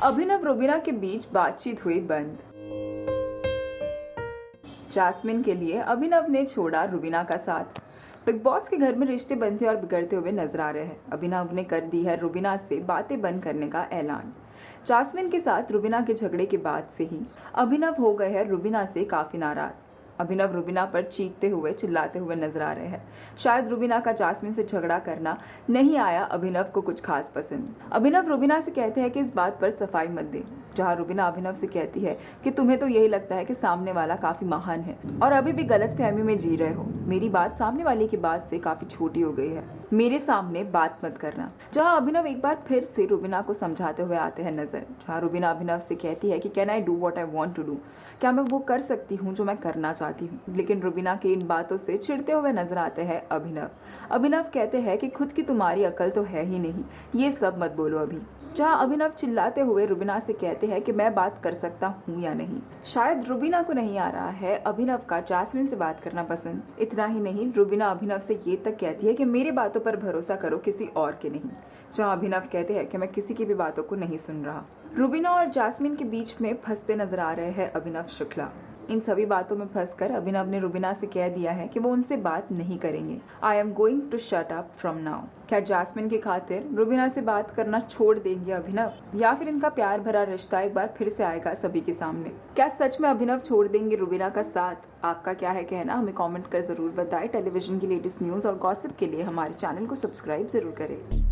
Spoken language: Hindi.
अभिनव रुबीना के बीच बातचीत हुई बंद। जास्मिन के लिए अभिनव ने छोड़ा रुबीना का साथ। बिग बॉस के घर में रिश्ते बनते और बिगड़ते हुए नजर आ रहे हैं। अभिनव ने कर दी है रुबीना से बातें बंद करने का ऐलान। जास्मिन के साथ रुबीना के झगड़े के बाद से ही अभिनव हो गए हैं रुबीना से काफी नाराज। अभिनव रुबीना पर चीखते हुए चिल्लाते हुए नजर आ रहे हैं। शायद रुबीना का जास्मिन से झगड़ा करना नहीं आया अभिनव को कुछ खास पसंद। अभिनव रुबीना से कहते हैं कि इस बात पर सफाई मत दे। जहां रुबीना अभिनव से कहती है कि तुम्हें तो यही लगता है कि सामने वाला काफी महान है और अभी भी गलतफहमी में जी रहे हो। मेरी बात सामने वाले की बात से काफी छोटी हो गई है, मेरे सामने बात मत करना। जहां अभिनव एक बार फिर से रुबीना को समझाते हुए आते हैं नजर। जहां रुबीना अभिनव से कहती है कि can I do what I want to do, क्या मैं वो कर सकती हूँ जो मैं करना चाहती हूँ। लेकिन रुबीना की इन बातों से चिढ़ते हुए नजर आते हैं अभिनव। अभिनव कहते हैं कि खुद की तुम्हारी अकल तो है ही नहीं, ये सब मत बोलो अभी। जहां अभिनव चिल्लाते हुए रुबीना से कहते हैं कि मैं बात कर सकता हूँ या नहीं। शायद रुबीना को नहीं आ रहा है अभिनव का जास्मिन से बात करना पसंद। इतना ही नहीं, रुबीना अभिनव से ये तक कहती है कि मेरी बातों पर भरोसा करो, किसी और के नहीं। जहां अभिनव कहते हैं कि मैं किसी की भी बातों को नहीं सुन रहा। रुबीना और जास्मिन के बीच में फंसते नजर आ रहे हैं अभिनव शुक्ला। इन सभी बातों में फंसकर अभिनव ने रुबीना से कह दिया है कि वो उनसे बात नहीं करेंगे। I am going to shut up from now. क्या जास्मिन की खातिर रुबीना से बात करना छोड़ देंगे अभिनव, या फिर इनका प्यार भरा रिश्ता एक बार फिर से आएगा सभी के सामने? क्या सच में अभिनव छोड़ देंगे रुबीना का साथ? आपका क्या है कहना, हमें कॉमेंट कर जरूर बताएं। टेलीविजन की लेटेस्ट न्यूज और गॉसिप के लिए हमारे चैनल को सब्सक्राइब जरूर करें।